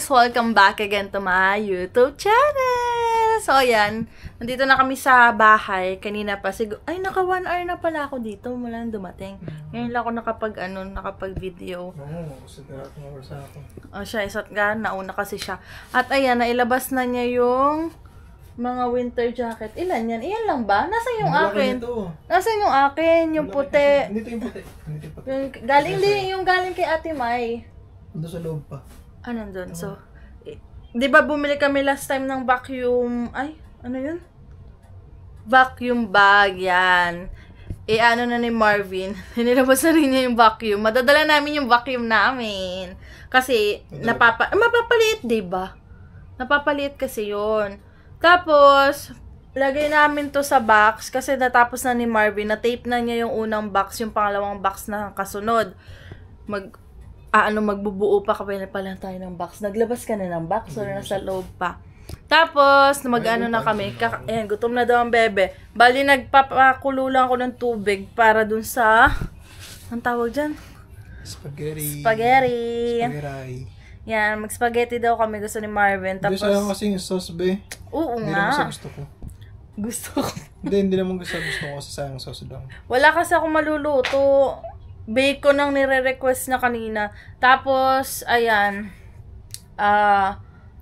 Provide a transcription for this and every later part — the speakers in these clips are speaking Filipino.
guys! Welcome back again to my YouTube channel! So, ayan. Nandito na kami sa bahay. Kanina pa. Ay, naka 1 hour na pala ako dito mula nang dumating. Ngayon lang ako nakapag-video. Kasi oras ako. O siya, isa't nga. Nauna kasi siya. At ayan, nailabas na niya yung mga winter jacket. Ilan yan? Iyan lang ba? Nasaan yung akin? Nasaan yung akin? Yung puti. Dito yung puti. Yung galing kay Ate Mai. Ando sa loob pa. Ah, nandun. So, di ba bumili kami last time ng vacuum, ay, ano yun? Vacuum bag, yan. Ano na ni Marvin, hinilabas na rin niya yung vacuum. Madadala namin yung vacuum namin. Kasi, mapapaliit, di ba? Napapaliit kasi yun. Tapos, lagay namin to sa box kasi natapos na ni Marvin, na-tape na niya yung unang box, yung pangalawang box na kasunod. Magbubuo pa kami na pala tayo ng box. Naglabas ka na ng box or nasa loob pa. Tapos, mag-ano na kami. Ayan, gutom na daw ang bebe. Bali, nagpapakulo lang ako ng tubig para dun sa, ang tawag dyan? Spaghetti. Yan, mag-spaghetti daw kami. Gusto ni Marvin. Tapos, sayang kasi yung sauce, be. Oo hindi nga. Hindi naman gusto ko. Gusto ko. Hindi naman gusto ko kasi sayang sauce lang. Wala kasi ako maluluto. Bacon ang nire-request na kanina. Tapos, ayan.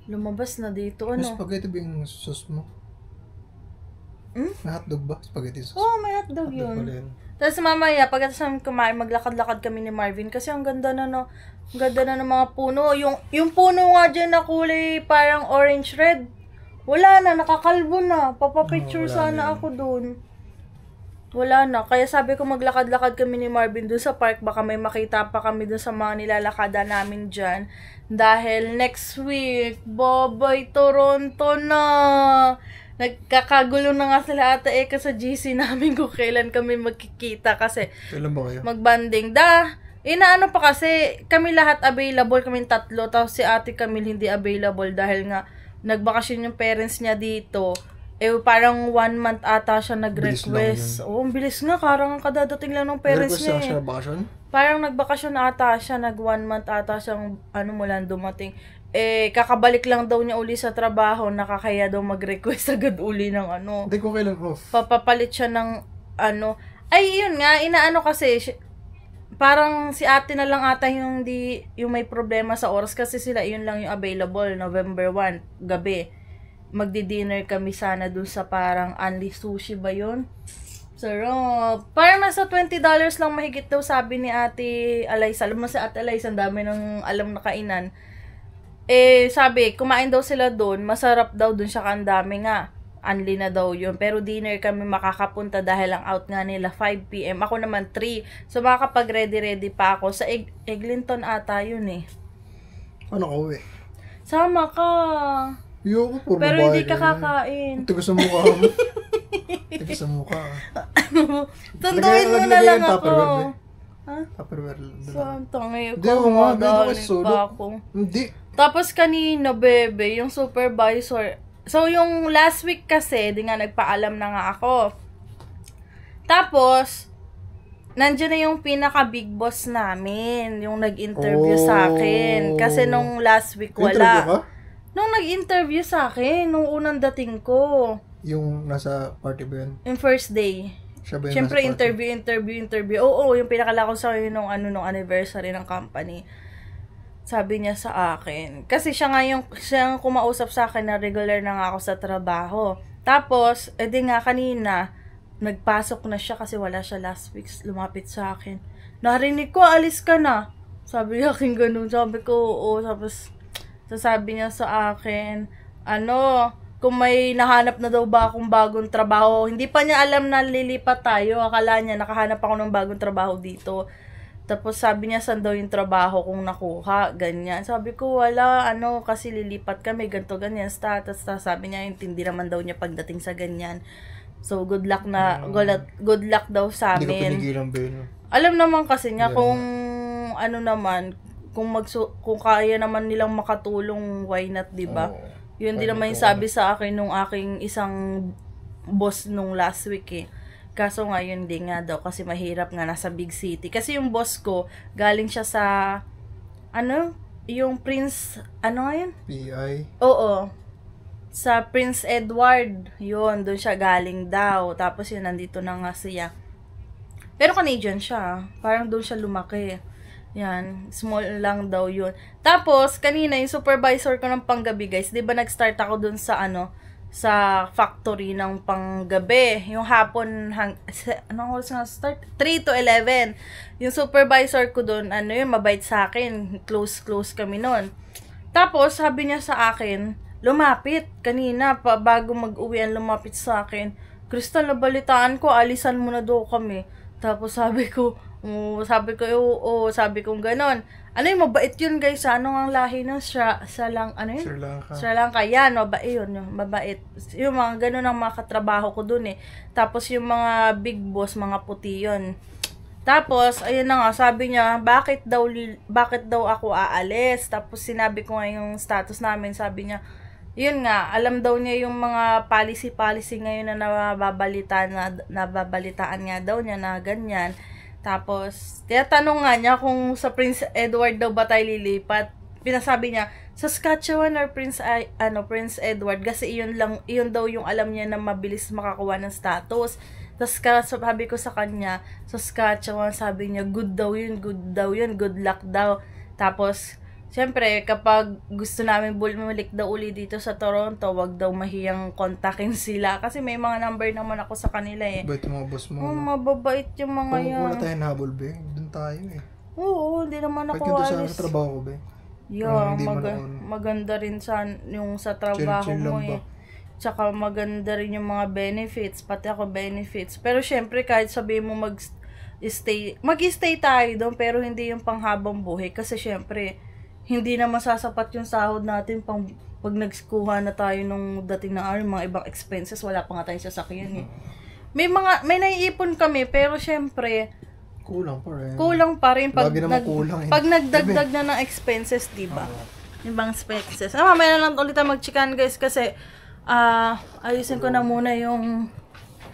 Lumabas na dito. Ano? May spaghetti ba yung sauce mo? May hotdog ba? Spaghetti sauce? Oo, may hotdog yun. Tapos mamaya, pagkatapos namin kumain, maglakad-lakad kami ni Marvin. Kasi ang ganda na, no? Ang ganda na ng mga puno. Yung puno nga dyan na kulay parang orange-red. Wala na, nakakalbo na. Papapicture sana ako dun. Wala na. Kaya sabi ko maglakad-lakad kami ni Marvin doon sa park. Baka may makita pa kami doon sa mga nilalakada namin dyan. Dahil next week, babay Toronto na. Nagkakagulo na nga sila Ate Eka sa GC namin kung kailan kami magkikita. Kasi kailan ba kayo? magbanding. Inaano pa kasi kami lahat available. Kami tatlo. Tapos si Ate Camille hindi available dahil nga nagbakasyon yung parents niya dito. Parang 1 month ata siya nag-request. Oo, ang bilis nga. Karang kadadating lang ng parents niya. Siya bakasyon? Parang nagbakasyon ata siya. 1 month ata siyang mula dumating. Kakabalik lang daw niya uli sa trabaho. Nakakaya daw mag-request agad uli ng Hindi ko kailan off. Papapalit siya ng Ay, yun nga. Inaano kasi, parang si ate na lang ata yung may problema sa oras. Kasi sila, yun lang yung available. November 1, gabi. Magdi-dinner kami sana dun sa parang Unli Sushi ba yun? Sarap. Parang nasa $20 lang mahigit daw sabi ni Ate Alaysa. Alam mo si Ate Alaysa, ang dami ng alam na kainan. Sabi, kumain daw sila dun. Masarap daw dun siya, ang dami nga. Unli na daw yun. Pero dinner kami makakapunta dahil ang out nga nila 5 PM. Ako naman 3. So makakapag-ready-ready pa ako. Sa Eglinton ata yun eh. Ano ka uwi? Sama ka. Pero hindi ka kakain. Tigas sa mukha mo. Tigas sa mukha. Tuntuin mo na lang ako. Tupperware. Santa ngayon ko. Hindi. Tapos kanina, bebe, yung supervisor. So, yung last week kasi, di nga nagpaalam na nga ako. Tapos, nandiyan na yung pinaka-big boss namin. Yung nag-interview sa akin. Kasi nung last week, wala. Interview ka? Nung nag-interview sa akin, nung unang dating ko. Yung nasa party ba yun? Yung first day. Siya ba yung Siyempre, nasa party? interview. Oo, yung pinakalako sa akin nung anniversary ng company. Sabi niya sa akin. Kasi siya ang kumausap sa akin na regular na nga ako sa trabaho. Tapos, edi nga kanina, nagpasok na siya kasi wala siya last week. Lumapit sa akin. Narinig ko, alis ka na. Sabi niya akin ganun. Sabi ko, oo. Tapos, sabi niya sa akin, kung may nahanap na daw ba akong bagong trabaho. Hindi pa niya alam na lilipat tayo. Akala niya, nakahanap ako ng bagong trabaho dito. Tapos sabi niya, saan daw yung trabaho kung nakuha, ganyan. Sabi ko, wala, kasi lilipat kami, ganito, ganyan, status. Sabi niya, intindi naman daw niya pagdating sa ganyan. So, good luck daw sa amin. Hindi ko pinigilan ba yun? Alam naman kasi niya, kung kung kaya naman nilang makatulong, why not, diba? Yun din naman yung sabi sa akin nung aking isang boss nung last week eh. Kaso ngayon din nga daw kasi mahirap nga nasa big city. Kasi yung boss ko, galing siya sa yung Prince, ano nga yun? PI. Oo. Sa Prince Edward, yun, doon siya galing daw. Tapos yun, nandito na nga siya. Pero Canadian siya. Parang doon siya lumaki. Yan, small lang daw yun. Tapos, kanina, yung supervisor ko ng panggabi, guys, di ba nag-start ako doon sa sa factory ng panggabi. Yung hapon, anong oras nga start? 3 to 11. Yung supervisor ko doon, yun, mabait sa akin. Close kami noon. Tapos, sabi niya sa akin, lumapit kanina, bago mag-uwi, lumapit sa akin. Crystal, nabalitaan ko, alisan mo na daw kami. Tapos sabi ko, sabi ko ganon. Ano yung mabait yun, guys? Ano ang lahi ng Sri Lanka. Yan, mabait yun. Mabait. Yung mga ganon ang mga katrabaho ko dun eh. Tapos yung mga big boss, mga puti yun. Tapos, ayun na nga, sabi niya, bakit daw ako aalis? Tapos sinabi ko nga yung status namin, sabi niya, yun nga, alam daw niya yung mga policy ngayon na nababalitaan nga daw niya na ganyan. Tapos, tinatanong nga niya kung sa Prince Edward daw ba tayo lilipat. Pinasabi niya, Saskatchewan or Prince Edward, kasi iyon daw yung alam niya na mabilis makakuha ng status. Tapos sabi ko sa kanya, Saskatchewan, sabi niya, good luck daw. Tapos, siyempre, kapag gusto namin bumalik daw uli dito sa Toronto, wag daw mahiyang kontakin sila. Kasi may mga number naman ako sa kanila eh. Mabait yung mga boss mo. Mababait yung mga yan. Kung wala tayong habol, be, doon tayo eh. Oo, hindi naman ako alis. alis. Sa trabaho ko, be. Yeah, maganda rin yung sa trabaho mo eh. Tsaka maganda rin yung mga benefits, pati ako benefits. Pero syempre, kahit sabihin mo mag-stay tayo doon, pero hindi yung panghabang buhay. Kasi syempre, hindi na masasapat yung sahod natin pag nagskuha na tayo nung dating na araw, mga ibang expenses, wala pa nga tayong sasakyan eh. May naiipon kami, pero syempre, kulang pa rin pag nagdagdag na ng expenses, diba? Ibang expenses. Mamaya na lang ulit tayo mag-chicken, guys, kasi ayusin ko na muna yung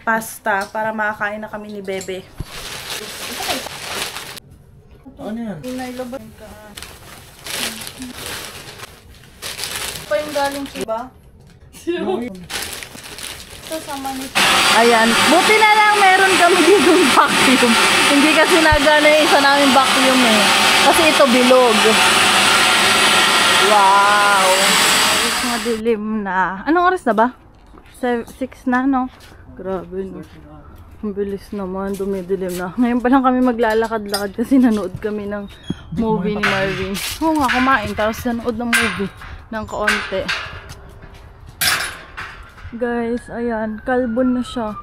pasta para makakain na kami ni Bebe. Ano yan? Inailabas ka. Pa yung galing kiba? Kasama nito. Ayan. Buti na lang meron kami dito vacuum. Hindi kasi nagana yung isa namin vacuum eh. Kasi ito bilog. Wow. Ayos na dilim na. Anong oras na ba? 6 na, no? Grabe, no? Ang bilis naman, dumidilim na. Ngayon pa lang kami maglalakad-lakad kasi nanood kami ng movie ni Marvin. Oo nga, kumain. Tapos nanood ng movie ng kaunti. Guys, ayan. Kalbon na siya.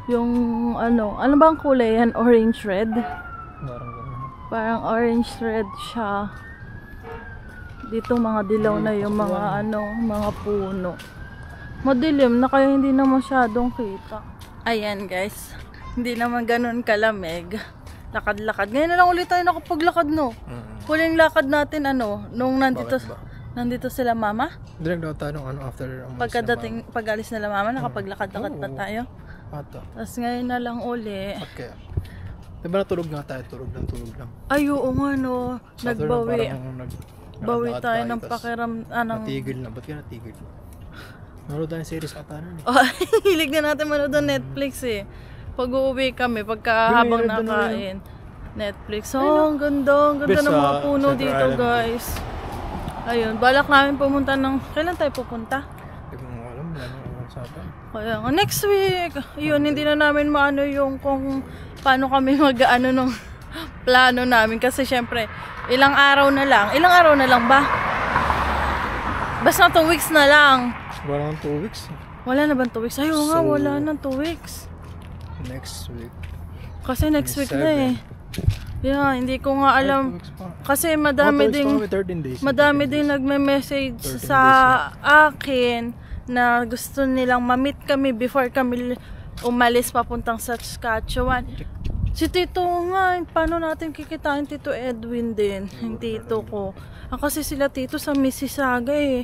Yung ano bang kulay yan? Orange red? Parang orange red siya. Dito mga dilaw na yung mga mga puno. Madilim na kaya hindi na masyadong kita. Ayan guys, hindi naman ganun kalamig. Lakad-lakad. Ngayon na lang ulit tayo nakapaglakad, no? Huling lakad natin nung nandito sila mama. Direct daw tayo after pag-alis nila mama, nakapaglakad-lakad pa tayo. Tapos ngayon na lang uli. Okay. Diba natulog nga tayo? Tulog lang. Ay, oo nga, no? Nagbawi. Bawi tayo ng pakiram. Natigil na. Ba't ka natigil? Nanood tayo series ata nun eh. Oh, hilig na natin manood ng Netflix eh. Pag uuwi kami, habang nakain. Netflix. Oh, ang ganda ng mga puno dito, guys. Ayun, balak namin pumunta kailan tayo pupunta? Hindi ko alam, wala nang usapan. Kaya nga, next week. Yun, hindi na namin maano yung kung paano kami mag-ano nung plano namin. Kasi syempre, ilang araw na lang ba? Basta 2 weeks na lang. Wala nang 2 weeks. Wala na ba 2 weeks? Ayaw nga, wala nang 2 weeks. Next week. Kasi next week na eh. Yeah, hindi ko nga alam. Kasi madami ding nagme-message sa akin na gusto nilang ma-meet kami before kami umalis papuntang Saskatchewan. Si Tito nga, paano natin kikitain Tito Edwin din, yung tito ko. Kasi sila tito sa Mississauga eh.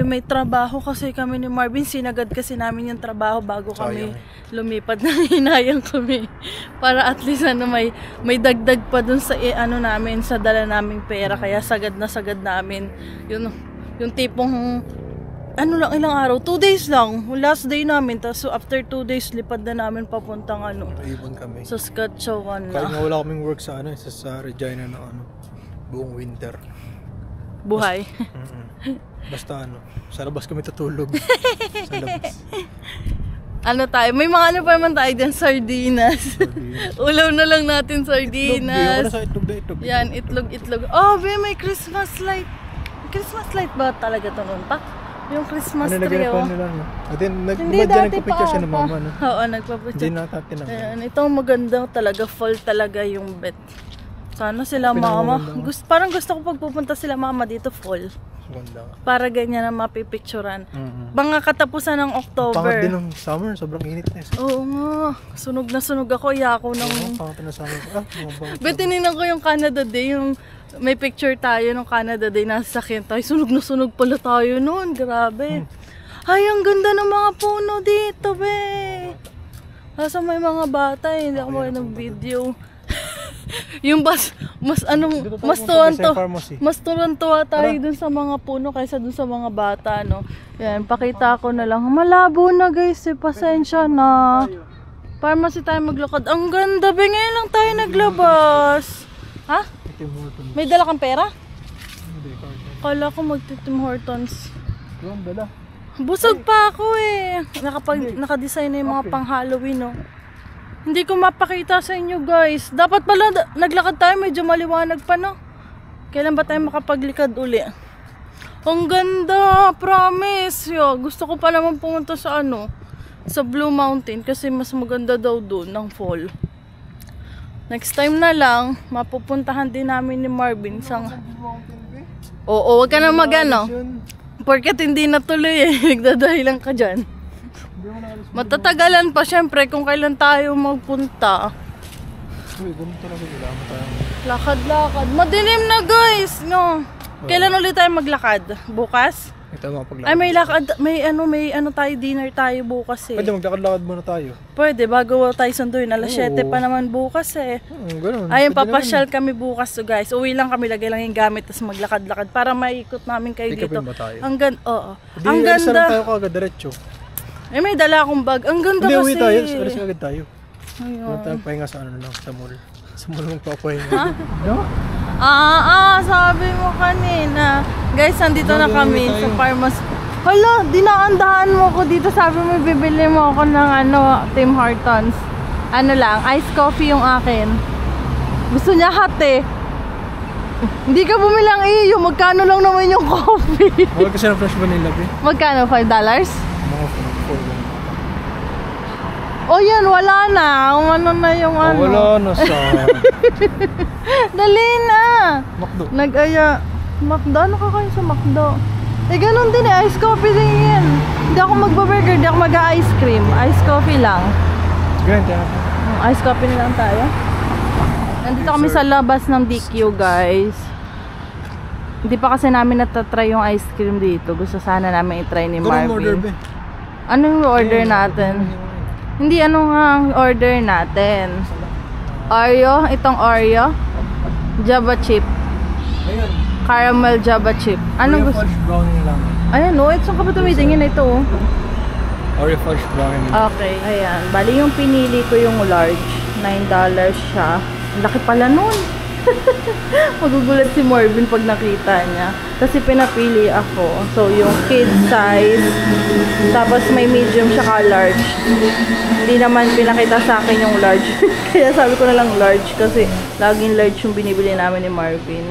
May trabaho kasi kami ni Marvin. Sinagad kasi namin yung trabaho bago kami lumipat na hinayang kami. Para at least may dagdag pa dun sa namin, sa dala naming pera. Kaya sagad namin. Yung tipong ilang araw? 2 days lang. Last day namin. Tapos after 2 days, lipad na namin papuntang Ibon kami. Saskatchewan na. Kahit nga wala kaming work sa sa Regina na buong winter. Buhay. Basta sa labas kami tutulog. Sa labas. Tayo? May mga pa naman tayo dyan, sardinas. Ulaw na lang natin sardinas. Itlog. Yan, itlog. Oh, may Christmas light. Christmas light ba talaga ito nun pa? Yung Christmas tree, Hindi dati pa siya ng mama, no? Oo, nagpapicture. Hindi natin Ayan, ito maganda talaga, fall talaga yung bet. Sana sila mama. Parang gusto ko pagpupunta sila mama dito fall. Ganda. Para ganyan na mapipicturan. Mga katapusan ng October. Pangat din ng summer, sobrang init na. Oo nga. Sunog na sunog ako. Ako ng... Pangat na summer. Betininan ko yung Canada Day, yung may picture tayo ng Canada Day, nasa sakyan tayo. Sunog na sunog pala tayo noon. Grabe. Ay, ang ganda ng mga puno dito, be. Nasa may mga bata eh. Hindi ako ng video. Yung mas tuwan-tuwa tayo dun sa mga puno kaysa dun sa mga bata, no? Yan, pakita ko na lang. Malabo na guys, pasensya na. Pharmacy tayo maglakad. Ang ganda, be. Ngayon lang tayo naglabas. Ha? May dala kang pera? Kala ko mag-Tim Hortons. Busog pa ako eh. Nakadesign na yung mga pang Halloween, no? Hindi ko mapakita sa inyo guys. Dapat pala naglakad tayo, medyo maliwanag pa, no? Kailan ba tayo makapaglikad uli? Ang ganda, promise. Gusto ko pa naman pumunta sa sa Blue Mountain kasi mas maganda daw doon ng fall. Next time na lang, mapupuntahan din namin ni Marvin sa... Oo, wag ka na Porket hindi natuloy eh. Nagdadahilan ka dyan. Matatagalan pa syempre kung kailan tayo magpunta. Lakad-lakad. Madilim na guys, no? Kailan ulit tayo maglakad? Bukas? Ay, may lakad, may tayo, dinner tayo bukas eh. Pwede maglakad-lakad muna tayo. Pwede, bago tayo sunduin. Alas 7 pa naman bukas eh. Ganun. Ayun, papasyal kami bukas so guys. Uwi lang kami, lagay lang yung gamit, tapos maglakad-lakad para maikot namin kayo dito. Ang ganda, oo. Ang ganda. Hindi, tayo kagad diretso. May dala akong bag. Ang ganda kasi. Hindi, uwi tayo. Alas agad tayo. Ayun. Wala tayong pahinga sa sa mall. Sa mall magpapahinga. Ha? Sabi mo kanina. Guys, andito na kami sa pharmacy. Hala, dinaandahan mo ko dito. Sabi mo, bibili mo ako ng Tim Hortons. Iced coffee yung akin. Gusto niya hot eh. Hindi ka bumilang iyo. Magkano lang naman yung coffee? Wala kasi ng fresh vanilla eh. Magkano? $5? Mga 4 Oh yan, wala na. Na yung wala na sa... Dali na. McDo. McDo? Ano kakain sa McDo? Ganun din eh. Ice coffee din yan. Hindi ako magbaburger. Hindi ako mag-ice cream. Ice coffee lang. Ganyan. Ice coffee na lang tayo. Nandito kami sa labas ng DQ guys. Hindi pa kasi namin natatry yung ice cream dito. Gusto sana namin itry ni Marvin. Anong order natin? Hindi, ano nga ang order natin? Oreo? Itong Oreo? Java chip. Ayan. Caramel Java chip. Anong gusto? Fudge brownie lang. Ayan o, ito saan ka ba tumitingin na ito o? Oreo fudge brownie. Okay, ayan. Bali yung pinili ko yung large. $9 siya. Ang laki pala nun. Magugulat si Marvin pag nakita niya. Kasi pinapili ako. So, yung kid size. Tapos may medium siya large. Hindi naman pinakita sa akin yung large. Kaya sabi ko na lang large. Kasi laging large yung binibili namin ni Marvin.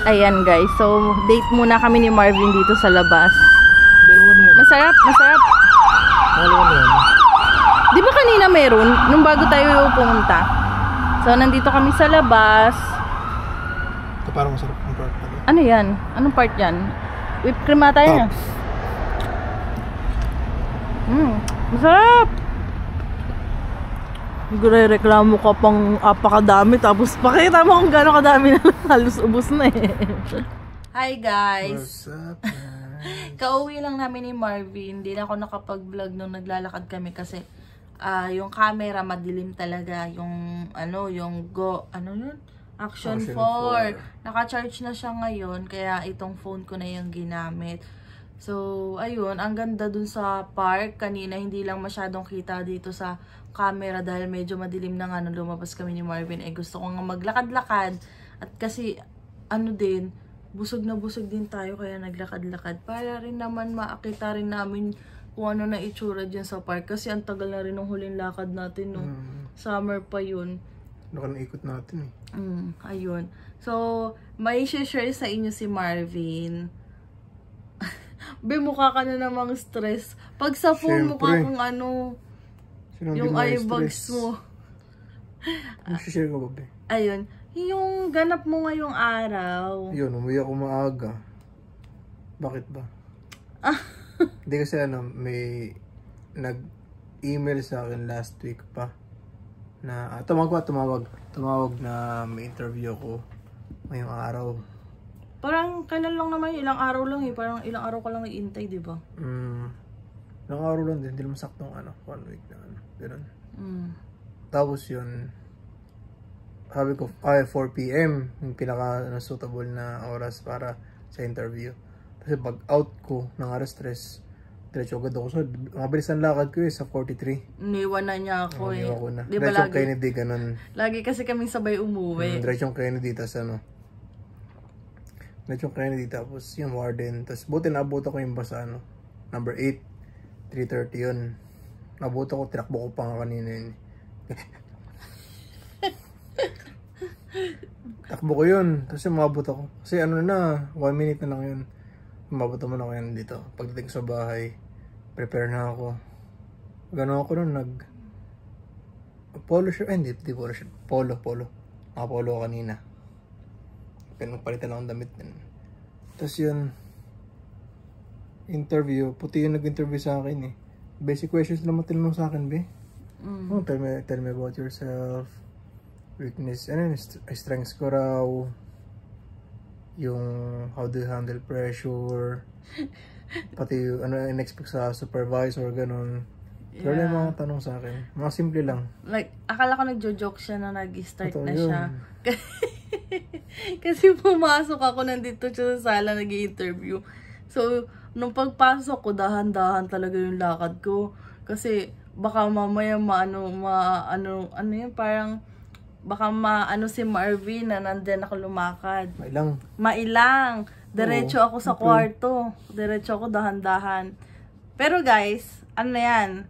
Ayan guys. So, date muna kami ni Marvin dito sa labas. Masarap, masarap. Di ba kanina meron? Nung bago tayo pumunta. So, nandito kami sa labas. Ito parang masarap ang part. Ano yan? Anong part yan? Whipped cream ata yan. Masarap! Nagre-reklamo ka pang apakadami, tapos pakita mo kung gano'ng kadami na halos ubos na eh. Hi guys! What's up, guys? Kauwi lang namin ni Marvin. Hindi na ako nakapag-vlog nung naglalakad kami kasi yung camera madilim talaga. Yung Action 4. Naka-charge na siya ngayon, kaya itong phone ko na yung ginamit. So, ayun, ang ganda dun sa park. Kanina hindi lang masyadong kita dito sa camera dahil medyo madilim na nga nung lumabas kami ni Marvin. Gusto ko nga maglakad-lakad at kasi busog na busog din tayo kaya naglakad-lakad para rin naman maakita rin namin kung ano na itsura dyan sa park kasi ang tagal na rin ng huling lakad natin no. Summer pa yun. Ikot natin eh. Ayun. So, may share sa inyo si Marvin. Mukha ka na namang stress. Pag sa phone mukha kang yung eyebags mo. Ano share ko ba, be? Ayun. Yung ganap mo ngayong araw. Yun, umuwi ako maaga. Bakit ba? Hindi kasi may nag-email sa akin last week pa. Na tumawag na may interview ko ngayong araw. Parang kailan lang naman, ilang araw lang eh. Parang ilang araw ka lang nag-iintay, di ba? Ilang araw lang din. Hindi naman saktong 1 week na ganun. Tapos yun, sabi ko, 4 PM yung pinaka-suitable na oras para sa interview. Kasi pag out ko ng alas 3, diretso agad ako. So, mabilis ang lakad ko sa 43. Iniwan na niya ako eh. Iniwan ko na. Diba Diretsong Kennedy, ganun. Lagi kasi kaming sabay umuwi. Diretsong Kennedy, tas Diretsong Kennedy, tapos yung Warden. Tapos buti naabot ako yung bus number 8, 3:30 yun. Naabot ako, tinakbo ko pa nga kanina yun. Takbo ko yun. Tapos umabot ako. Kasi 1 minute na lang yun. Umabot naman ako yan dito. Pagdating sa bahay, prepare na ako. Gano'n ako nun, polo shirt. Hindi polo shirt. Polo. Naka-polo ako kanina. Pinagpalitan lang ang damit din. Tapos yun, interview. Puti yung nag-interview sa akin eh. Basic questions naman tinanong sa akin, be. Tell me about yourself. Weakness, strengths ko raw. Yung how do you handle pressure. Pati in-expect sa supervisor, ganun. Pero yung mga tanong sa akin, mga simple lang. Like, akala ko nagjo-joke siya na nag-start na siya. Kasi pumasok ako, nandito siya sa sala, nag-i-interview. So, nung pagpasok ko, dahan-dahan talaga yung lakad ko. Kasi, baka mamaya parang, baka si Marvin na nandyan ako lumakad. Mailang. Diretso ako sa kwarto. Diretso ako dahan-dahan. Pero guys, yan?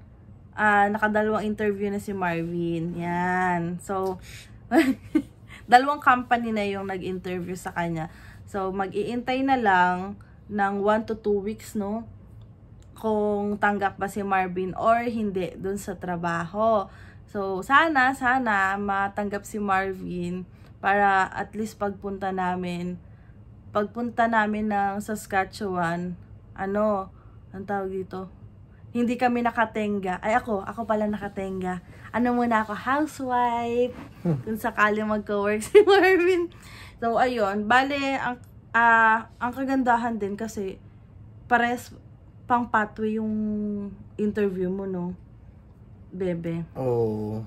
Nakadalawang interview na si Marvin. Yan. So, dalawang company na yung nag-interview sa kanya. So, mag-iintay na lang ng 1 to 2 weeks, no? Kung tanggap ba si Marvin or hindi dun sa trabaho. So, sana matanggap si Marvin para at least pagpunta namin ng Saskatchewan, ang tawag dito? Hindi kami nakatenga. Ay, ako pala nakatenga. Muna ako, housewife. Kung sakali magka-work si Marvin. So, ayun. Bale, ang kagandahan din kasi pares pang pathway yung interview mo, no? Bebe. Oh.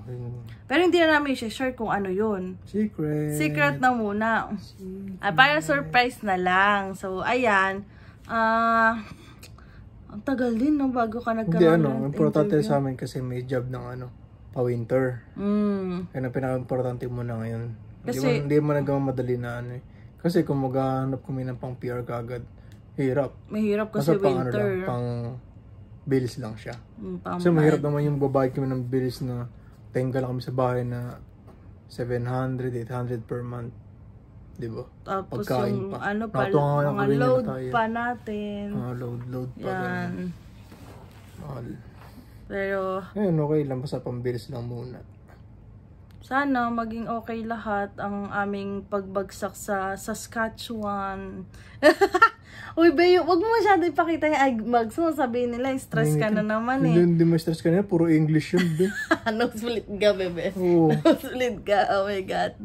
Pero hindi na namin i-share kung ano yun. Secret na muna. Para surprise na lang. So, ayan. Ang tagal din, no? Bago ka nagkaroon ng interview. Importante sa amin kasi may job ng pa-winter. Kaya na pinaka-importante mo na ngayon. Kasi, hindi mo nagmamadali na Kasi kung maghahanap kami ng pang PR kagad, hirap. Mahirap kasi winter. Pang bills lang siya. So mahirap naman yung babayad kami ng bills na tenga lang kami sa bahay na 700, 800 per month. Diba? Tapos pagkain yung pa. Mga load pa natin. Load pa. Yan. Pero, ayun, okay lang. Basta pang-bills lang muna. Sana maging okay lahat ang aming pagbagsak sa Saskatchewan. Uy, Beo, wag mo masyado ipakita yung eye mags mo. Sabihin nila, stress ka na naman eh. Hindi mo stress ka na, puro English yun, be. Nosebleed ka, bebe. Oo. Nosebleed ka, oh my God.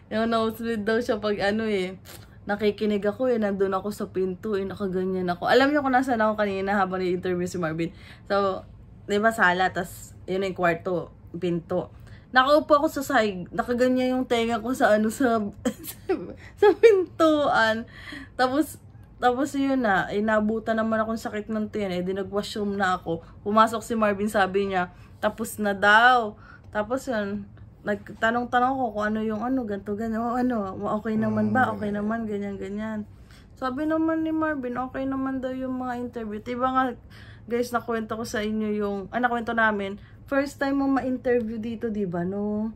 Yung nosebleed daw siya pag ano eh. Nakikinig ako eh, nandun ako sa pinto eh, nakaganyan ako. Alam niyo kung nasaan ako kanina habang i-interview si Marvin. So, di ba sala, tas yun yung kwarto, pinto. Nakaupo ako sa sahig, nakaganyan yung tenga ko sa ano, sa pintuan. Tapos yun na, inabutan naman akong sakit ng tiyan eh, di nag-washroom na ako. Pumasok si Marvin, sabi niya, tapos na daw. Tapos yun, nagtanong-tanong ko kung ano yung ano, ganto ganyan, ano, okay naman ba, okay naman, ganyan. Sabi naman ni Marvin, okay naman daw yung mga interview. Diba nga, guys, nakwento ko sa inyo yung, nakwento namin, first time mo ma-interview dito, diba, no?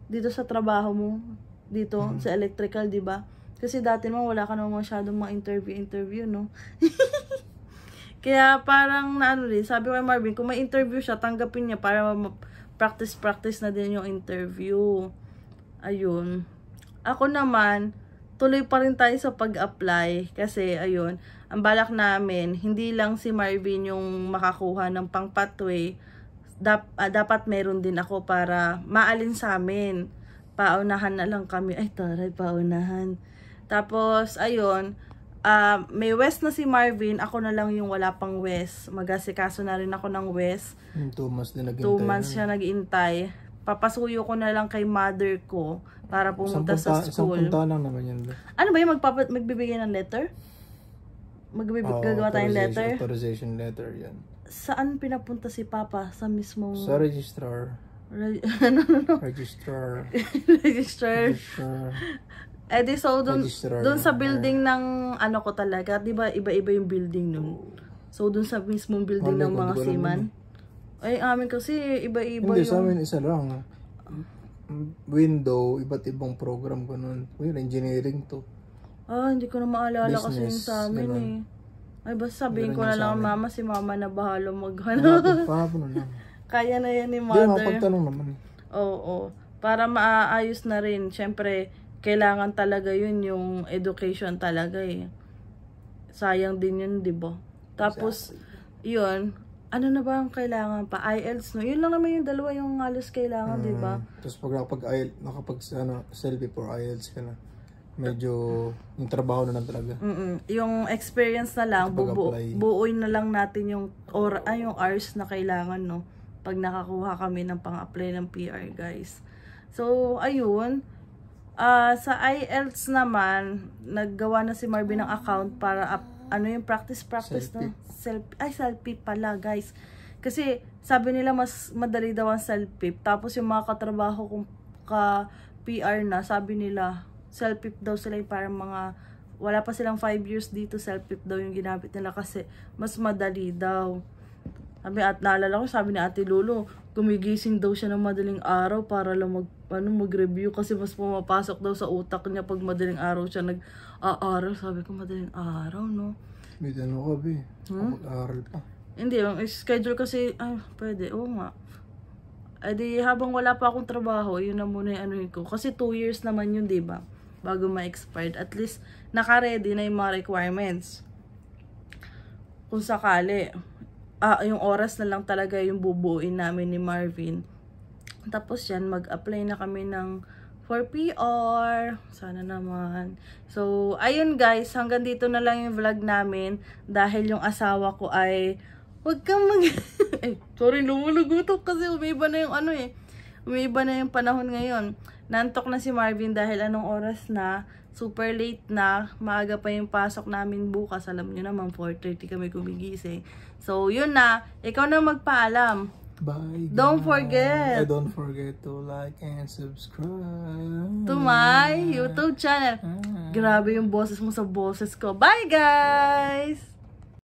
Dito sa trabaho mo, dito, sa electrical, diba? Kasi dati mo, wala ka naman masyadong ma-interview, no? Kaya parang, ano rin, sabi ko kay Marvin, kung may interview siya, tanggapin niya para practice na din yung interview. Ayun. Ako naman, tuloy pa rin tayo sa pag-apply. Kasi, ayun, ang balak namin, hindi lang si Marvin yung makakuha ng pang-pathway. Dapat meron din ako para maalin sa amin. Paunahan na lang kami. Ay, taray, paunahan. Tapos, ayun, may West na si Marvin, ako na lang yung wala pang West. Mag-asikaso na rin ako ng West. 2 months din naghintay. 2 months siya nag-iintay. Papasuyo ko na lang kay mother ko para pumunta sa school. Isang punta lang naman yan. Ano ba yung magbibigay ng letter? Gagawa tayong letter? Authorization letter, yan. Saan pinapunta si Papa? Sa mismong... Sa registrar. Registrar. Registrar. Di so doon sa building ng ano ko talaga, 'di ba? Iba-iba yung building nun. So doon sa mismong building ng mga seaman. Ay amin kasi iba-iba yung... Hindi, sa amin isa lang. Window, iba't ibang program ko nun. Yun, engineering to. Hindi ko na maalala Business, kasi yung sa amin ganun. eh. Ay basta sabihin ko na lang mama, si mama na bahala maghanap. Pahapon na lang. Kaya na yan ni Hindi, mother. makapagtanong naman. Oo. Para maayos na rin. Siyempre, kailangan talaga yun yung education talaga eh. Sayang din yun, di ba? Tapos, yun, ano na ba ang kailangan pa? IELTS, no? Yun lang naman yung dalawa yung halos kailangan, di ba? Tapos pag nakapag selfie for IELTS ka na, medyo yung trabaho na lang talaga. Yung experience na lang, buuin na lang natin yung hours na kailangan, no? Pag nakakuha kami ng pang-apply ng PR, guys. So, ayun. Sa IELTS naman, naggawa na si Marvin ng account para yung practice no? Selfie pala, guys. Kasi sabi nila mas madali daw ang selfie. Tapos yung mga katrabaho kong ka-PR na, sabi nila selfie daw sila para mga wala pa silang 5 years dito, selfie daw yung ginamit nila kasi mas madali daw. Naalala ko, sabi ni Ate Lulu, gumigising daw siya ng madaling araw para lang mag-review kasi mas pumapasok daw sa utak niya pag madaling araw siya nag-aaral. Sabi ko, madaling araw, no? May tanong ka, be. Mag-aaral pa. Hindi, yung schedule kasi, pwede, oo nga. Di habang wala pa akong trabaho, yun na muna yung anuhin ko. Kasi 2 years naman yun, diba? Bago ma-expired. At least, naka-ready na yung mga requirements. Kung sakali, yung oras na lang talaga yung bubuin namin ni Marvin. Tapos yan, mag-apply na kami ng for PR. Sana naman. So, ayun guys, hanggang dito na lang yung vlog namin. Dahil yung asawa ko ay, wag kang sorry, lumulugutok kasi umiiba na yung umiiba na yung panahon ngayon. Nantok na si Marvin dahil anong oras na, super late na, maaga pa yung pasok namin bukas. Alam nyo naman, 4:30 kami gumigising. So, yun na. Ikaw na magpaalam. Bye, guys. Don't forget to like and subscribe to my YouTube channel. Grabe yung boses mo sa boses ko. Bye, guys!